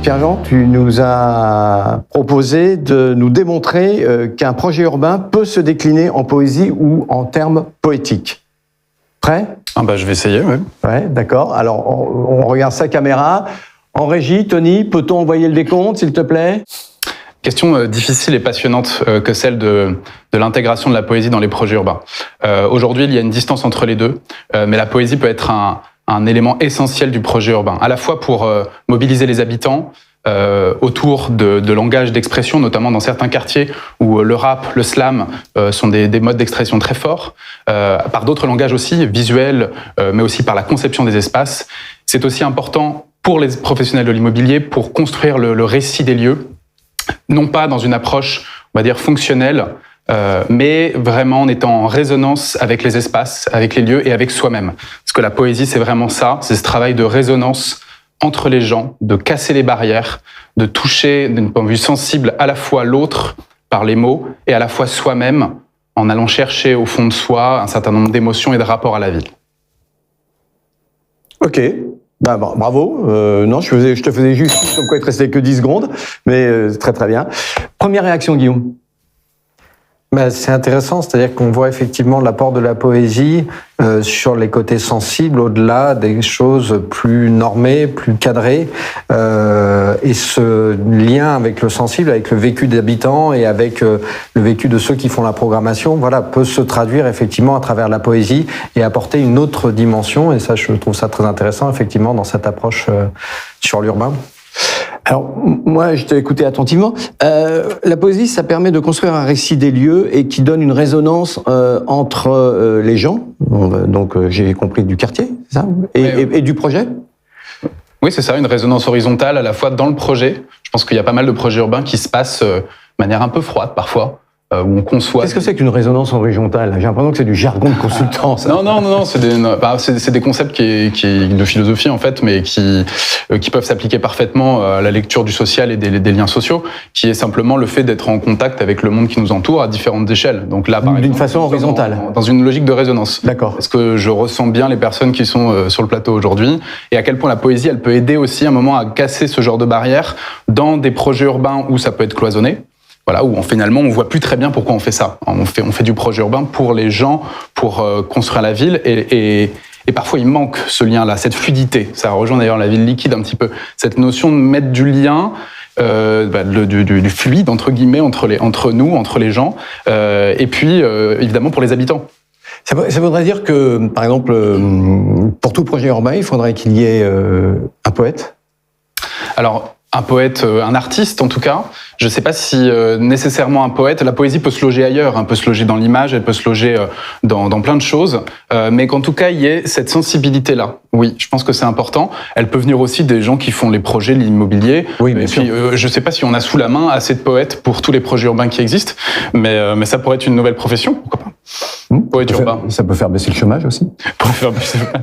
Pierre-Jean, tu nous as proposé de nous démontrer qu'un projet urbain peut se décliner en poésie ou en termes poétiques. Prêt ? Je vais essayer, oui. Ouais, d'accord. Alors, on regarde sa caméra. En régie, Tony, peut-on envoyer le décompte, s'il te plaît ? Question difficile et passionnante que celle de l'intégration de la poésie dans les projets urbains. Aujourd'hui, il y a une distance entre les deux, mais la poésie peut être un élément essentiel du projet urbain, à la fois pour mobiliser les habitants autour de langages d'expression, notamment dans certains quartiers où le rap, le slam sont des modes d'expression très forts, par d'autres langages aussi, visuels, mais aussi par la conception des espaces. C'est aussi important pour les professionnels de l'immobilier pour construire le récit des lieux, non pas dans une approche, on va dire, fonctionnelle, mais vraiment en étant en résonance avec les espaces, avec les lieux et avec soi-même. Parce que la poésie, c'est vraiment ça, c'est ce travail de résonance entre les gens, de casser les barrières, de toucher d'un point de vue sensible à la fois l'autre par les mots et à la fois soi-même en allant chercher au fond de soi un certain nombre d'émotions et de rapports à la vie. Ok. Bravo. Non, je te faisais juste comme quoi il te restait que 10 secondes, mais très très bien. Première réaction, Guillaume. C'est intéressant, c'est-à-dire qu'on voit effectivement l'apport de la poésie sur les côtés sensibles, au-delà des choses plus normées, plus cadrées, et ce lien avec le sensible, avec le vécu des habitants et avec le vécu de ceux qui font la programmation, peut se traduire effectivement à travers la poésie et apporter une autre dimension, et ça, je trouve ça très intéressant, effectivement, dans cette approche sur l'urbain. Alors, moi, je t'ai écouté attentivement. La poésie, ça permet de construire un récit des lieux et qui donne une résonance entre les gens. Donc, j'ai compris du quartier, c'est ça ? Et du projet ? Oui, c'est ça, une résonance horizontale à la fois dans le projet. Je pense qu'il y a pas mal de projets urbains qui se passent de manière un peu froide parfois. Où on conçoit. Qu'est-ce que c'est qu'une résonance horizontale ? J'ai l'impression que c'est du jargon de consultant. Ça. Non, c'est des concepts qui de philosophie en fait, mais qui peuvent s'appliquer parfaitement à la lecture du social et des liens sociaux, qui est simplement le fait d'être en contact avec le monde qui nous entoure à différentes échelles. Donc là, par exemple, d'une façon horizontale, dans une logique de résonance. D'accord. Parce que je ressens bien les personnes qui sont sur le plateau aujourd'hui, et à quel point la poésie, elle peut aider aussi à un moment à casser ce genre de barrières dans des projets urbains où ça peut être cloisonné. Voilà, où finalement on voit plus très bien pourquoi on fait ça. On fait du projet urbain pour les gens, pour construire la ville, et parfois il manque ce lien-là, cette fluidité. Ça rejoint d'ailleurs la ville liquide un petit peu, cette notion de mettre du lien, du fluide entre guillemets entre nous, entre les gens, et puis évidemment pour les habitants. Ça voudrait dire que, par exemple, pour tout projet urbain, il faudrait qu'il y ait un poète ? Alors, un poète, un artiste en tout cas. Je ne sais pas si nécessairement un poète. La poésie peut se loger ailleurs, elle peut se loger dans l'image, elle peut se loger dans plein de choses, mais qu'en tout cas il y ait cette sensibilité-là. Oui, je pense que c'est important. Elle peut venir aussi des gens qui font les projets, l'immobilier. Oui, bien sûr. Je ne sais pas si on a sous la main assez de poètes pour tous les projets urbains qui existent, mais ça pourrait être une nouvelle profession, pourquoi pas. Poète urbain. Ça peut faire baisser le chômage aussi. Pour faire baisser le chômage.